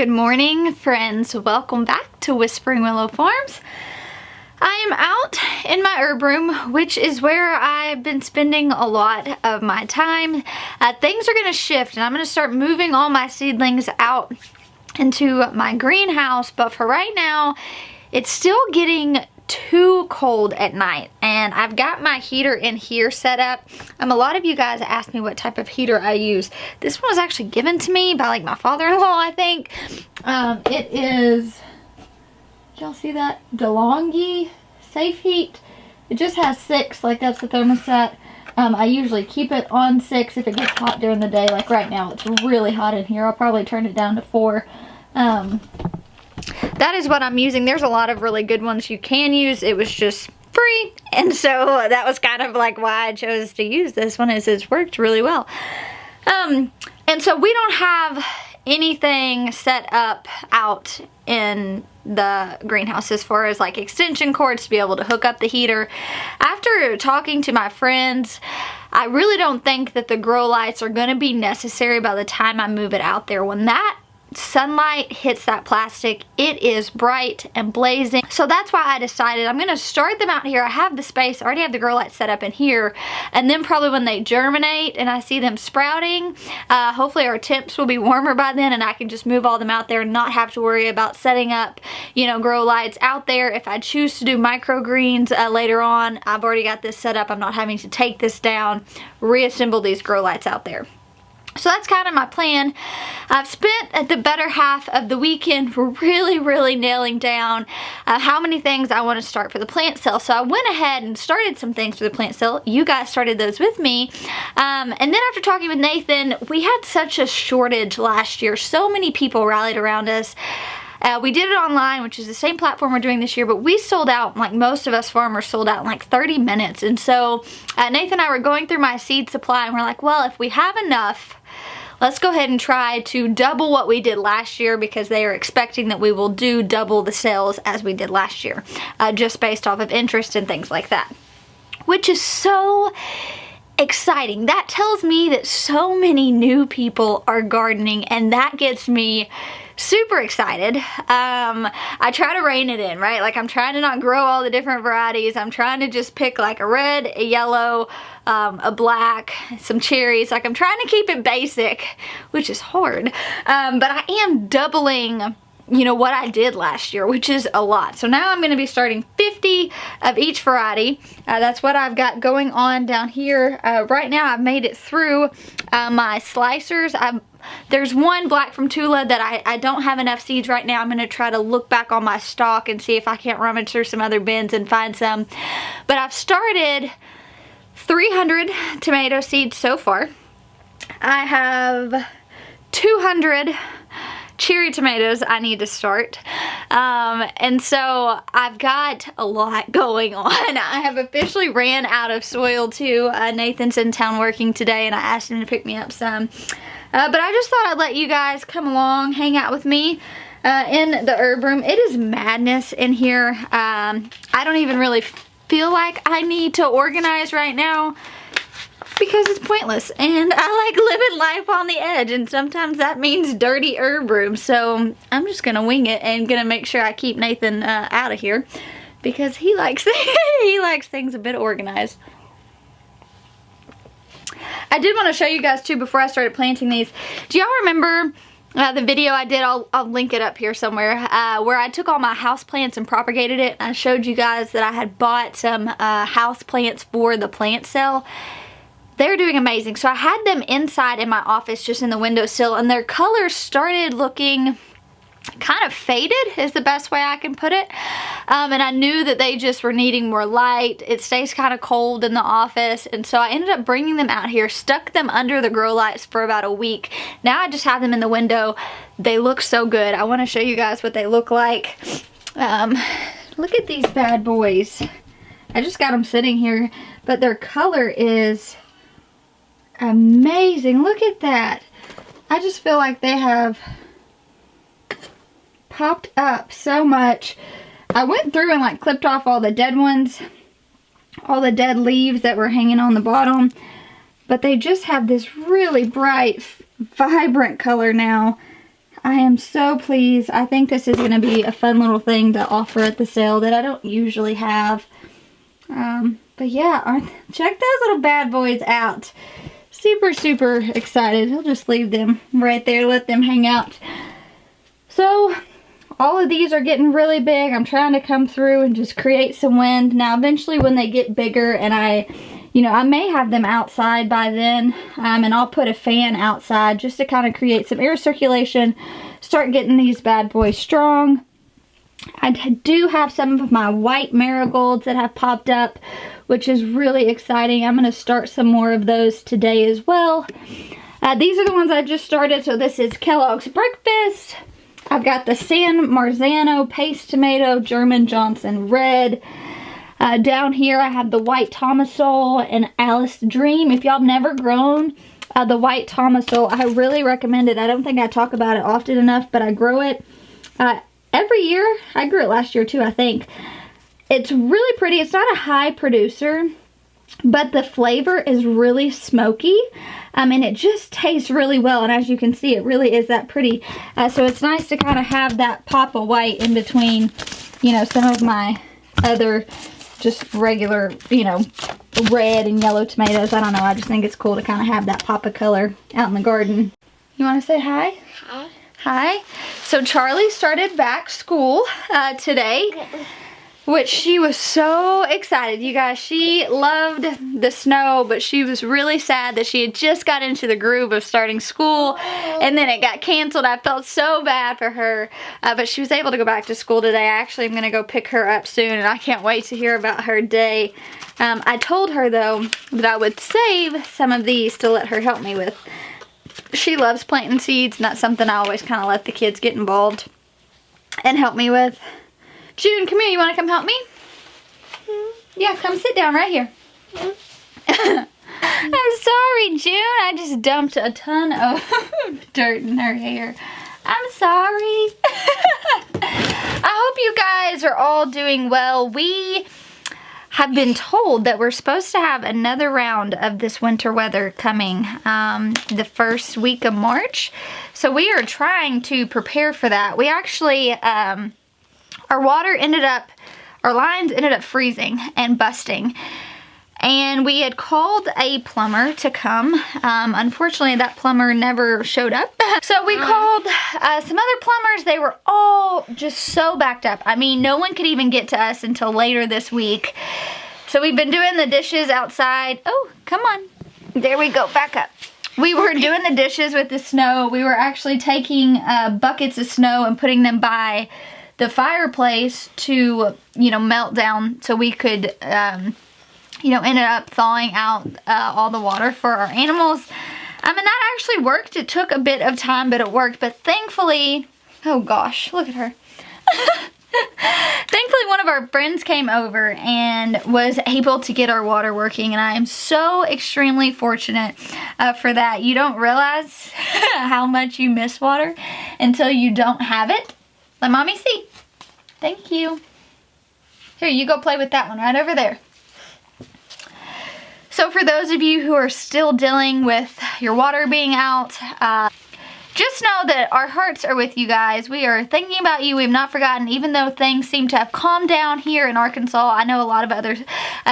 Good morning, friends. Welcome back to Whispering Willow Farms. I am out in my herb room, which is where I've been spending a lot of my time. Things are going to shift, and I'm going to start moving all my seedlings out into my greenhouse, but for right now, it's still getting too cold at night, and I've got my heater in here set up. A lot of you guys asked me what type of heater I use. This one was actually given to me by like my father-in-law, I think. It is, did y'all see that? DeLonghi Safe Heat. It just has 6, like that's the thermostat. I usually keep it on 6 if it gets hot during the day. Like right now, it's really hot in here. I'll probably turn it down to 4. That is what I'm using. There's a lot of really good ones you can use. It was just free, and so that was kind of like why I chose to use this one, is it's worked really well. And so we don't have anything set up out in the greenhouse as far as like extension cords to be able to hook up the heater. After talking to my friends, I really don't think that the grow lights are going to be necessary by the time I move it out there. When that sunlight hits that plastic, it is bright and blazing. So that's why I decided I'm going to start them out here. I have the space, I already have the grow lights set up in here, and then probably when they germinate and I see them sprouting, hopefully our temps will be warmer by then and I can just move all them out there and not have to worry about setting up, you know, grow lights out there. If I choose to do microgreens later on, I've already got this set up. I'm not having to take this down, reassemble these grow lights out there. So that's kind of my plan. I've spent the better half of the weekend really nailing down how many things I want to start for the plant sale. So I went ahead and started some things for the plant sale. You guys started those with me. And then after talking with Nathan, we had such a shortage last year. So many people rallied around us. We did it online, which is the same platform we're doing this year, but we sold out, like most of us farmers sold out in like 30 minutes. And so Nathan and I were going through my seed supply and we're like, well, if we have enough, let's go ahead and try to double what we did last year, because they are expecting that we will do double the sales as we did last year, just based off of interest and things like that, which is so exciting. That tells me that so many new people are gardening, and that gets me super excited. I try to rein it in, right? Like I'm trying to not grow all the different varieties. I'm trying to just pick like a red, a yellow, a black, some cherries. Like I'm trying to keep it basic, which is hard. But I am doubling, you know, what I did last year, which is a lot. So now I'm going to be starting 50 of each variety. That's what I've got going on down here. Right now I've made it through my slicers. There's one black from Tula that I don't have enough seeds right now. I'm going to try to look back on my stock and see if I can't rummage through some other bins and find some. But I've started 300 tomato seeds so far. I have 200 cherry tomatoes I need to start. And so I've got a lot going on. I have officially ran out of soil too. Nathan's in town working today and I asked him to pick me up some. But I just thought I'd let you guys come along, hang out with me in the herb room. It is madness in here. I don't even really feel like I need to organize right now, because it's pointless, and I like living life on the edge, and sometimes that means dirty herb room. So I'm just gonna wing it and gonna make sure I keep Nathan out of here, because he likes he likes things a bit organized. I did want to show you guys too before I started planting these. Do y'all remember the video I did? I'll link it up here somewhere, where I took all my house plants and propagated it. I showed you guys that I had bought some house plants for the plant sale. They're doing amazing. So I had them inside in my office, just in the windowsill, and their colors started looking kind of faded, is the best way I can put it. And I knew that they just were needing more light. It stays kind of cold in the office, and so I ended up bringing them out here, stuck them under the grow lights for about a week. Now I just have them in the window. They look so good. I want to show you guys what they look like. Look at these bad boys. I just got them sitting here, but their color is amazing. Look at that. I just feel like they have popped up so much. I went through and like clipped off all the dead ones, all the dead leaves that were hanging on the bottom, but they just have this really bright, vibrant color now. I am so pleased. I think this is going to be a fun little thing to offer at the sale that I don't usually have. But yeah, check those little bad boys out. Super, super excited. I'll just leave them right there, let them hang out. So, all of these are getting really big. I'm trying to come through and just create some wind. Now, eventually when they get bigger and I may have them outside by then, and I'll put a fan outside just to kind of create some air circulation, start getting these bad boys strong. I do have some of my white marigolds that have popped up, which is really exciting. I'm going to start some more of those today as well. These are the ones I just started. So this is Kellogg's Breakfast. I've got the San Marzano Paste Tomato German Johnson Red. Down here I have the White Tomasol and Alice Dream. If y'all have never grown the White Tomasol, I really recommend it. I don't think I talk about it often enough, but I grow it every year. I grew it last year too, I think. It's really pretty. It's not a high producer, but the flavor is really smoky. And it just tastes really well. And as you can see, it really is that pretty. So it's nice to kind of have that pop of white in between, some of my other just regular, red and yellow tomatoes. I don't know. I just think it's cool to kind of have that pop of color out in the garden. You want to say hi? Hi. Hi. So Charlie started back school today, which she was so excited. You guys, she loved the snow, but she was really sad that she had just got into the groove of starting school and then it got canceled. I felt so bad for her, but she was able to go back to school today. I actually am going to go pick her up soon and I can't wait to hear about her day. I told her though that I would save some of these to let her help me with. She loves planting seeds and that's something I always kind of let the kids get involved and help me with. June, come here. You want to come help me? Yeah, come sit down right here. I'm sorry, June. I just dumped a ton of dirt in her hair. I'm sorry. I hope you guys are all doing well. We have been told that we're supposed to have another round of this winter weather coming the first week of March. So we are trying to prepare for that. We actually... our lines ended up freezing and busting. And we had called a plumber to come. Unfortunately, that plumber never showed up. So we called some other plumbers. They were all just so backed up. I mean, no one could even get to us until later this week. So we've been doing the dishes outside. Oh, come on. There we go, back up. We were doing the dishes with the snow. We were actually taking buckets of snow and putting them by the fireplace to, melt down so we could, ended up thawing out all the water for our animals. And that actually worked. It took a bit of time, but it worked. But thankfully, oh gosh, look at her. Thankfully, one of our friends came over and was able to get our water working. And I am so extremely fortunate for that. You don't realize how much you miss water until you don't have it. Let mommy see. Thank you. Here, you go play with that one right over there. So for those of you who are still dealing with your water being out, just know that our hearts are with you guys. We are thinking about you. We've not forgotten, even though things seem to have calmed down here in Arkansas. I know a lot of other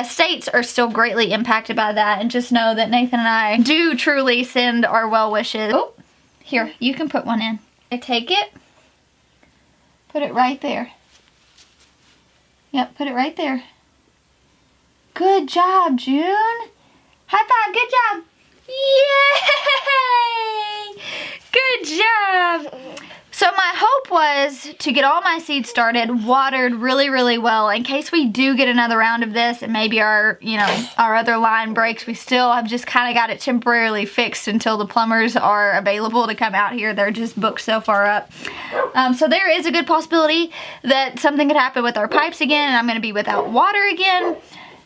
states are still greatly impacted by that. And just know that Nathan and I do truly send our well wishes. Oh, here, you can put one in. I take it. Put it right there. Yep, put it right there. Good job, June. High five, good job. Yay! Good job. So my hope was to get all my seeds started, watered really, really well. In case we do get another round of this and maybe our other line breaks, we still have just kind of got it temporarily fixed until the plumbers are available to come out here. They're just booked so far up. So there is a good possibility that something could happen with our pipes again and I'm going to be without water again.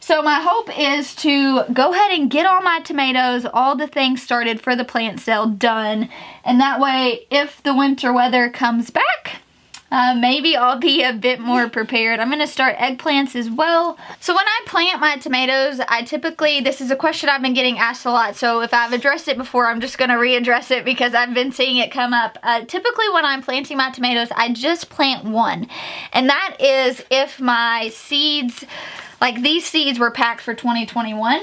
So my hope is to go ahead and get all my tomatoes, all the things started for the plant sale done. And that way, if the winter weather comes back, maybe I'll be a bit more prepared. I'm going to start eggplants as well. So when I plant my tomatoes, I typically, this is a question I've been getting asked a lot, so if I've addressed it before, I'm just going to readdress it because I've been seeing it come up. Typically when I'm planting my tomatoes, I just plant one. And that is if my seeds, like these seeds were packed for 2021.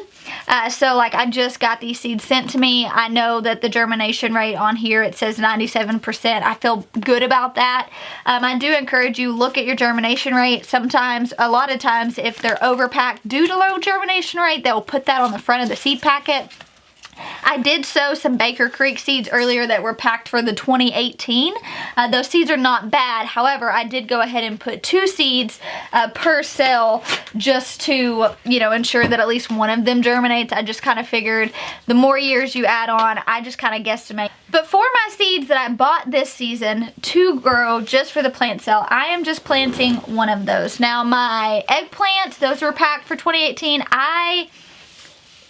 So like I just got these seeds sent to me. I know that the germination rate on here, it says 97%. I feel good about that. I do encourage you, look at your germination rate. Sometimes, a lot of times, if they're overpacked due to low germination rate, they'll put that on the front of the seed packet. I did sow some Baker Creek seeds earlier that were packed for the 2018. Those seeds are not bad. However, I did go ahead and put 2 seeds per cell just to, you know, ensure that at least one of them germinates. I just kind of figured the more years you add on, I just kind of guesstimate. But for my seeds that I bought this season to grow just for the plant cell, I am just planting one of those. Now my eggplant, those were packed for 2018.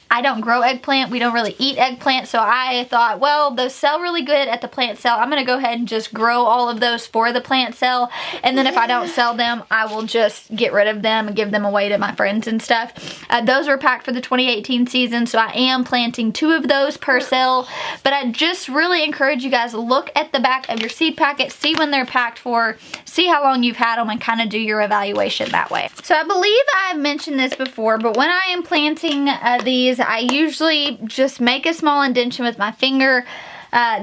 I don't grow eggplant. We don't really eat eggplant. So I thought, well, those sell really good at the plant cell. I'm going to go ahead and just grow all of those for the plant cell. And then if I don't sell them, I will just get rid of them and give them away to my friends and stuff. Those were packed for the 2018 season. So I am planting 2 of those per cell. But I just really encourage you guys to look at the back of your seed packet, see when they're packed for, see how long you've had them, and kind of do your evaluation that way. So I believe I've mentioned this before, but when I am planting these, I usually just make a small indentation with my finger.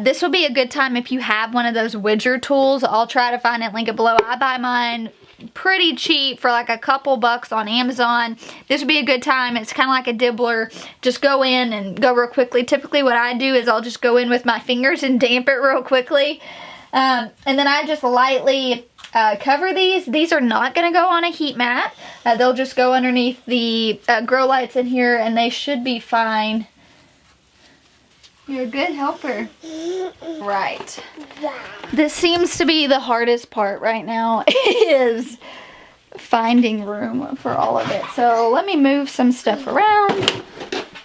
This will be a good time if you have one of those Widger tools. I'll try to find it, link it below. I buy mine pretty cheap for like a couple bucks on Amazon. This would be a good time. It's kind of like a dibbler. Just go in and go real quickly. Typically what I do is I'll just go in with my fingers and damp it real quickly. And then I just lightly cover these. These are not going to go on a heat mat. They'll just go underneath the grow lights in here and they should be fine. You're a good helper. Right. This seems to be the hardest part right now is finding room for all of it. So let me move some stuff around.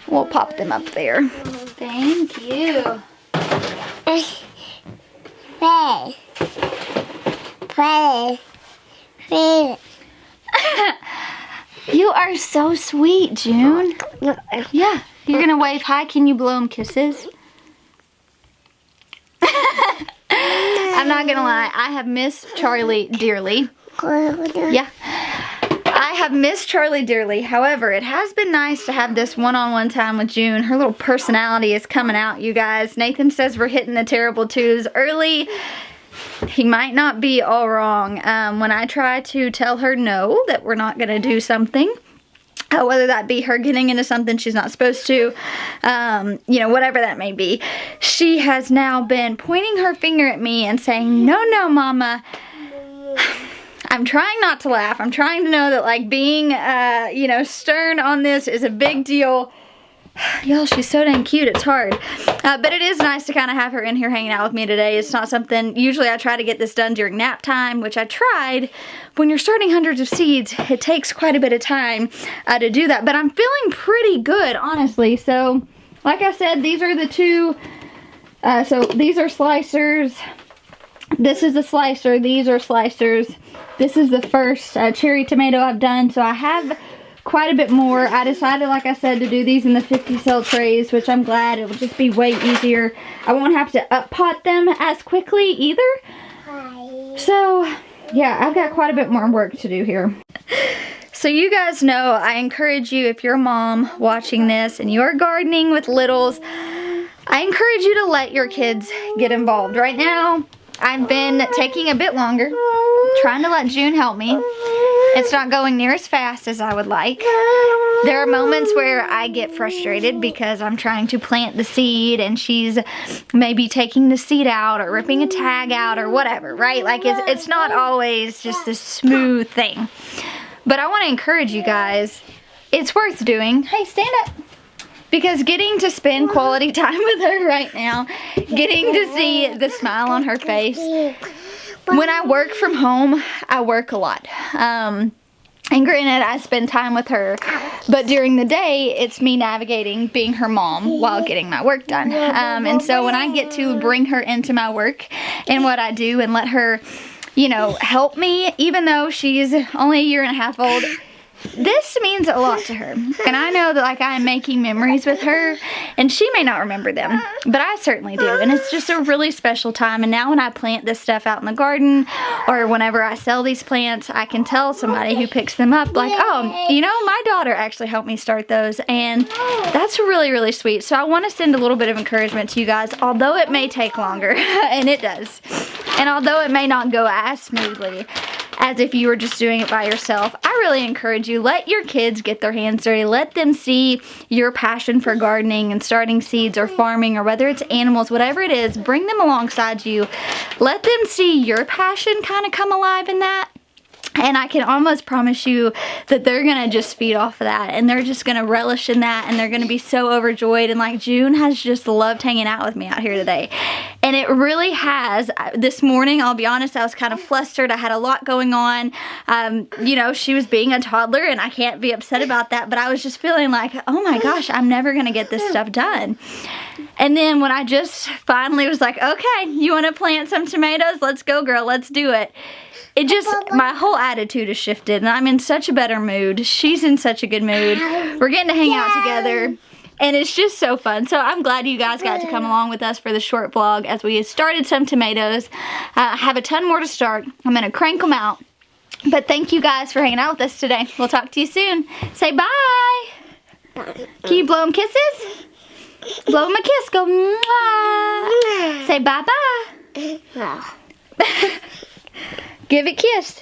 We'll pop them up there. Thank you. You are so sweet, June. Yeah, you're gonna wave hi. Can you blow them kisses? I'm not gonna lie, I have missed Charlie dearly. Yeah, I have missed Charlie dearly. However, it has been nice to have this one-on-one time with June. Her little personality is coming out, you guys. Nathan says we're hitting the terrible twos early. He might not be all wrong. When I try to tell her no, that we're not going to do something, whether that be her getting into something she's not supposed to, you know, whatever that may be, she has now been pointing her finger at me and saying, no, no, Mama. I'm trying not to laugh. I'm trying to know that, like, being, you know, stern on this is a big deal. Y'all, she's so dang cute, it's hard. But it is nice to kind of have her in here hanging out with me today. It's not something, usually I try to get this done during nap time, which I tried. When you're starting hundreds of seeds, it takes quite a bit of time to do that. But I'm feeling pretty good, honestly. So, like I said, these are the 2, so these are slicers. This is a slicer, these are slicers. This is the first cherry tomato I've done, so I have quite a bit more. I decided, like I said, to do these in the 50 cell trays, which I'm glad. It will just be way easier. I won't have to up pot them as quickly either. So, yeah, I've got quite a bit more work to do here. So you guys know, I encourage you, if you're a mom watching this and you're gardening with littles, I encourage you to let your kids get involved. Right now, I've been taking a bit longer, trying to let June help me. It's not going near as fast as I would like. There are moments where I get frustrated because I'm trying to plant the seed and she's maybe taking the seed out or ripping a tag out or whatever, right? Like it's not always just a smooth thing. But I want to encourage you guys, it's worth doing. Hey, stand up. Because getting to spend quality time with her right now, getting to see the smile on her face. When I work from home, I work a lot. And granted, I spend time with her, but during the day, it's me navigating being her mom while getting my work done. And so when I get to bring her into my work and what I do and let her you know, help me, even though she's only a year and a half old. This means a lot to her, and I know that like I am making memories with her, and she may not remember them, but I certainly do, and it's just a really special time. And now when I plant this stuff out in the garden, or whenever I sell these plants, I can tell somebody who picks them up like, oh, you know, my daughter actually helped me start those, and that's really, really sweet. So I want to send a little bit of encouragement to you guys, although it may take longer, and it does, and although it may not go as smoothly as if you were just doing it by yourself, I really encourage you, let your kids get their hands dirty. Let them see your passion for gardening and starting seeds or farming, or whether it's animals, whatever it is, bring them alongside you. Let them see your passion kind of come alive in that. And I can almost promise you that they're going to just feed off of that, and they're just going to relish in that, and they're going to be so overjoyed. And like June has just loved hanging out with me out here today. And it really has. This morning, I'll be honest, I was kind of flustered. I had a lot going on. You know, she was being a toddler, and I can't be upset about that, but I was just feeling like, oh my gosh, I'm never going to get this stuff done. And then when I just finally was like, okay, you want to plant some tomatoes? Let's go, girl. Let's do it. It just, my whole attitude has shifted, and I'm in such a better mood. She's in such a good mood. We're getting to hang out together, and it's just so fun. So I'm glad you guys got to come along with us for the short vlog as we started some tomatoes. I have a ton more to start. I'm going to crank them out. But thank you guys for hanging out with us today. We'll talk to you soon. Say bye. Can you blow them kisses? Blow them a kiss. Go mwah. Say bye-bye. Give it a kiss.